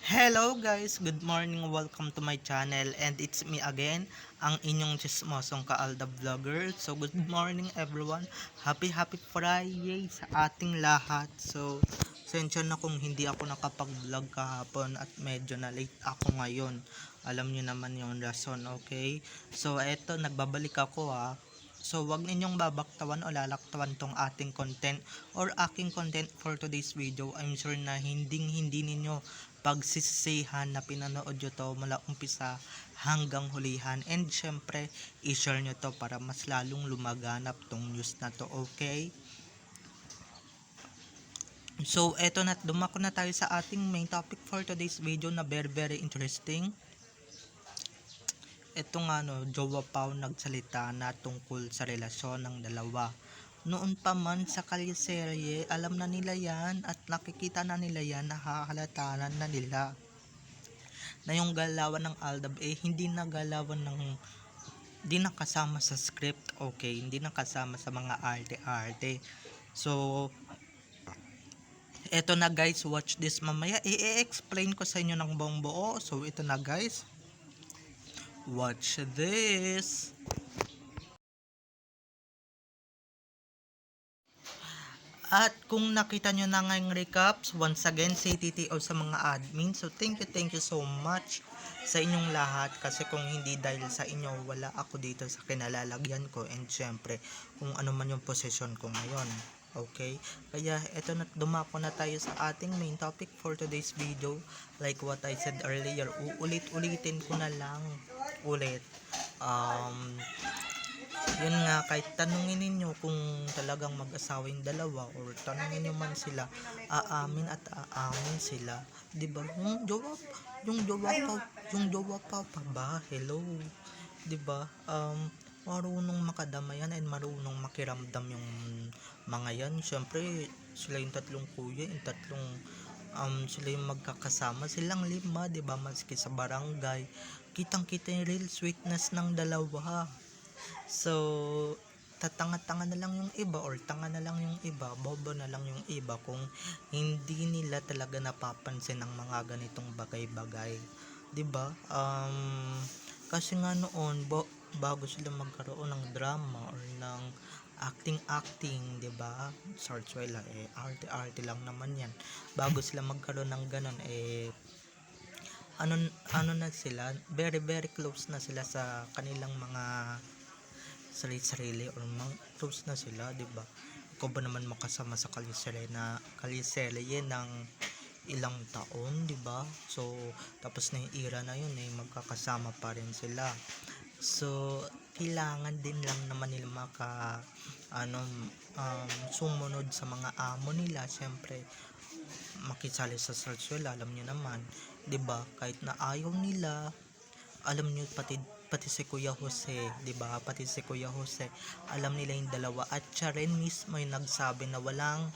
Hello guys, good morning, welcome to my channel and it's me again, ang inyong chismosong Kaalda Vlogger. So good morning everyone, happy Friday sa ating lahat. So sensya na kung hindi ako nakapag-vlog kahapon at medyo na late ako ngayon. Alam niyo naman yung rason, okay? So eto, nagbabalik ako ha. So wag ninyong babaktawan o lalaktawan tong ating content or aking content for today's video. I'm sure na hindi ninyo pagsisihan na pinanood nyo to mula umpisa hanggang hulihan, and syempre i-share nyo to para mas lalong lumaganap tong news na to, okay? So eto na, dumako na tayo sa ating main topic for today's video na very interesting. Ito nga no, Jowa Pao nagsalita na tungkol sa relasyon ng dalawa. Noon pa man sa kalyeserye, alam na nila yan at nakikita na nila yan, nakahalatanan na nila na yung galawan ng Aldab hindi na galawan ng hindi na kasama sa script, okay, hindi na kasama sa mga arte-arte. So eto na guys, watch this mamaya, i-explain ko sa inyo ng buong buo. So ito na guys, watch this. At kung nakita nyo na ngayong recaps, once again, say TTO sa mga admin. So thank you so much sa inyong lahat. Kasi kung hindi dahil sa inyo, wala ako dito sa kinalalagyan ko. And syempre, kung ano man yung posisyon ko ngayon. Okay? Kaya eto na, dumako na tayo sa ating main topic for today's video. Like what I said earlier, uulit-ulitin ko na lang ulit. Yun nga, kahit tanungin ninyo kung talagang mag-asawa yung dalawa or tanungin nyo man sila, aamin at aamin sila, di ba? Yung jowa pa ba, hello, di ba? Marunong makadamayan and marunong makiramdam yung mga yan. Syempre sila yung tatlong kuya, yung tatlong sila yung magkakasama, silang lima, di ba? Maski sa barangay, kitang-kita yung real sweetness ng dalawa. So, tatanga-tanga na lang yung iba or tanga na lang yung iba, bobo na lang yung iba kung hindi nila talaga napapansin ang mga ganitong bagay-bagay. 'Di ba? Kasi nga noon, bago sila magkaroon ng drama or ng acting, 'di ba? Sarsuela arte-arte lang naman 'yan. Bago sila magkaroon ng ganon ano ano na sila, very close na sila sa kanilang mga sarili or close na sila, 'di ba? Ako ba naman makasama sa kaliserye ng ilang taon, 'di ba? So tapos na yung era na yun, magkakasama pa rin sila. So kailangan din lang naman nila ano sumunod sa mga amo nila, syempre makisali sa sarsuela, alam niyo naman, 'di ba? Kahit na ayaw nila, alam niyo, pati si Kuya Jose, 'di ba? Pati si Kuya Jose, alam nila yung dalawa at siya rin mismo yung nagsabi na walang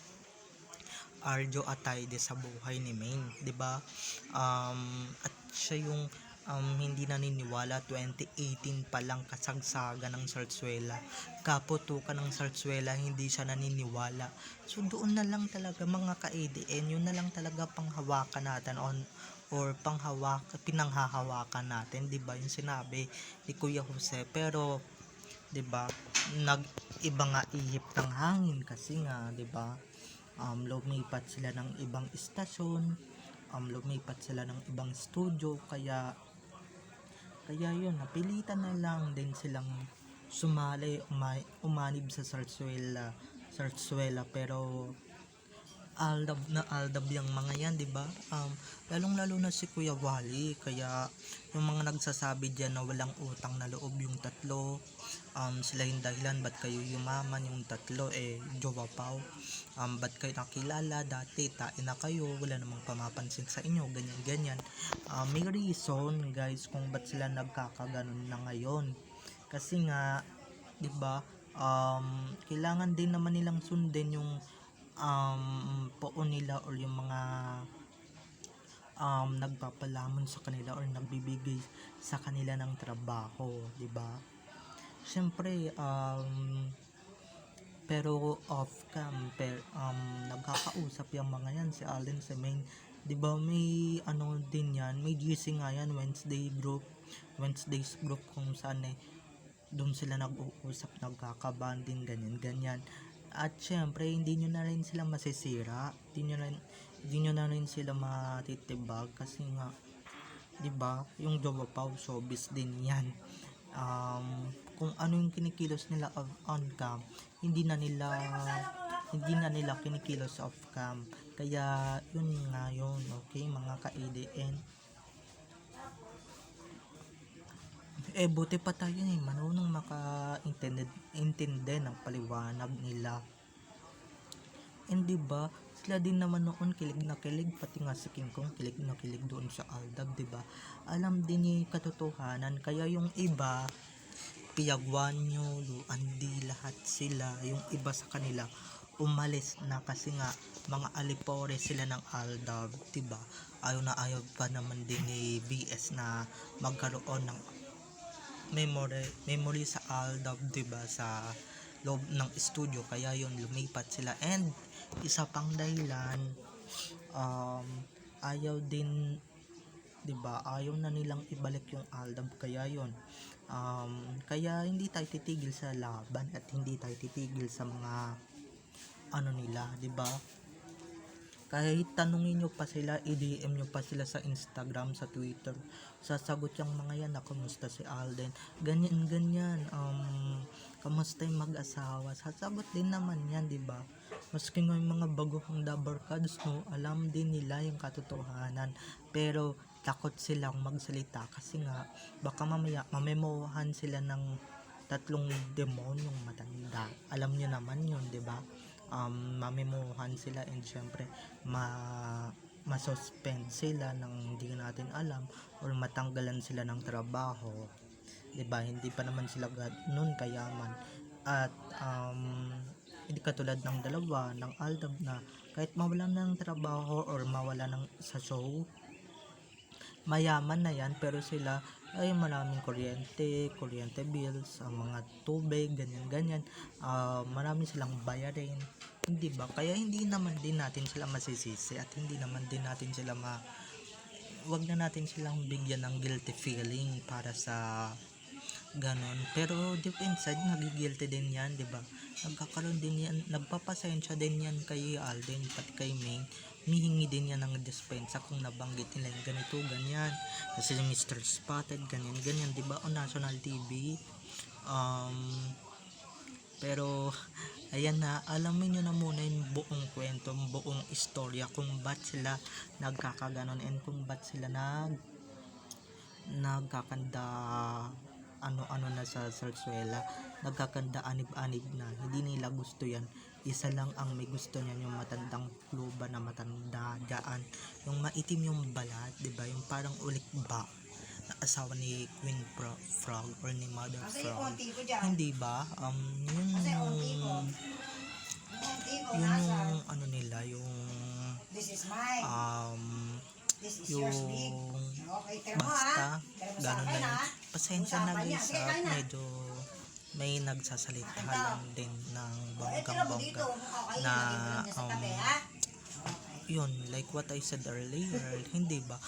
Arjo Atayde sa buhay ni Maine, 'di ba? At siya yung hindi naniniwala 2018 pa lang kasagsagan ng Sarsuela, kaputukan ng Sarsuela, hindi siya naniniwala. So doon na lang talaga mga ka-ADN, yun na lang talaga panghawakan natin or pinanghahawakan natin, 'di ba? Yung sinabi ni Kuya Jose, pero 'di ba, nag-iba nga ihip ng hangin kasi nga, 'di ba? Lumipat sila ng ibang istasyon, lumipat sila ng ibang studio, kaya yun, napilitan na lang din silang sumali, umanib sa Sarsuela, pero aldab yung mga yan, 'di ba? Lalong-lalo na si Kuya Wally, kaya yung mga nagsasabi diyan na walang utang na loob yung tatlo, sila yung dahilan ba't kayo yumaman yung tatlo, Jowa Pao, ba't kayo nakilala dati, tain na kayo, wala namang pamapansin sa inyo, ganyan. May reason guys kung ba't sila nagkakaganon na ngayon, kasi nga, 'di ba, kailangan din naman nilang sundin yung poon nila or yung mga nagpapalamon sa kanila or nagbibigay sa kanila ng trabaho, 'di ba? Syempre pero off cam nagkakausap yung mga yan, si Allen, si Main, 'Di ba may ano din yan, may GC nga yan, Wednesdays group kung saan doon sila nag-uusap, nagkakabanding, ganyan. At syempre, hindi nyo na rin sila masisira, hindi nyo na rin sila matitibag kasi nga, 'di ba, yung Jowa Pau showbiz din yan. Kung ano yung kinikilos nila on cam, hindi na nila kinikilos off cam. Kaya yun nga yun, okay mga ka-ADN. Buti pa tayo marunong intindi ng paliwanag nila. And diba, sila din naman noon kilig na kilig, pati nga si King Kong kilig na kilig doon sa Aldab, diba? Alam din niya yung katotohanan, kaya yung iba, Piyagwanyo, Luandi, lahat sila, yung iba sa kanila, umalis na kasi nga, mga alipore sila ng Aldab, diba? Ayaw na ayaw pa naman din ni BS na magkaroon ng memory sa Aldab, diba, sa loob ng studio, kaya yun lumipat sila. And isa pang dahilan, ayaw din, diba, ayaw na nilang ibalik yung Aldab, kaya yun, kaya hindi tayo titigil sa laban at hindi tayo titigil sa mga ano nila, diba? Kahit tanungin nyo pa sila, i-DM nyo pa sila sa Instagram, sa Twitter, sasagot yung mga yan na kamusta si Alden, ganyan, kamusta yung mag-asawa, sasagot din naman yan, diba? Maski nga yung mga baguhang dabarkads, no, alam din nila yung katotohanan, pero takot silang magsalita kasi nga baka mamaya mamemohan sila ng 3 demonyong matanda. Alam nyo naman yun, diba? Mamemohan sila, and syempre masuspend sila ng hindi natin alam, or matanggalan sila ng trabaho, diba? Hindi pa naman sila ganun kayaman, at hindi katulad ng dalawa ng Aldab na kahit mawalan ng trabaho or mawala ng sa show, mayaman na yan, pero sila ay maraming kuryente bills, mga tubig, ganyan, marami silang bayarin, hindi ba? Kaya hindi naman din natin sila masisisi, at hindi naman din natin sila wag na natin silang bigyan ng guilty feeling para sa ganon. Pero deep inside, nagigilty din yan, diba? Nagkakaroon din yan, nagpapasensya din yan kay Alden, pati kay Ming. Mihingi din yan ng dispensa kung nabanggit nila yung ganito, ganyan. Kasi Mr. Spotted, ganyan, diba? O national TV. Pero ayan na, alamin nyo na muna yung buong kwento, buong istorya, kung ba't sila nagkakaganon, and kung ba't sila nagkakanda ano na sa sarsuela, nagkakanda anib-anib na, hindi nila gusto yan. Isa lang ang may gusto niyan, yung matandang luba na matanda dyan, yung maitim yung balat, diba, yung parang ulikba na asawa ni Queen Frog or ni Mother Frog, hindi ba? Yung ano nila, yung basta gano'n na yun. Pasensya na guys, medyo may nagsasalita lang din ng bonggang-bongga na yun, like what I said earlier, hindi ba,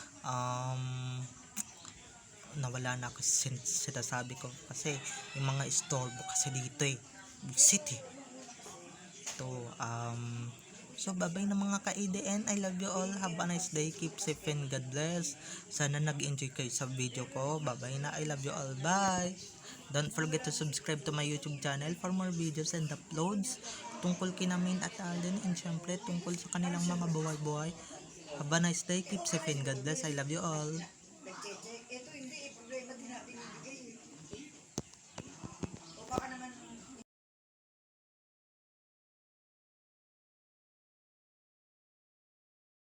nawala na kasi sinasabi ko, kasi yung mga istorbo kasi dito city to. So bye-bye na mga ka-ADN, I love you all, have a nice day, keep safe and God bless. Sana nag-enjoy kayo sa video ko. Bye-bye na, I love you all, bye. Don't forget to subscribe to my YouTube channel for more videos and uploads tungkol kina Main at Alden, and syempre tungkol sa kanilang mga buhay-buhay. Have a nice day, keep safe and God bless, I love you all.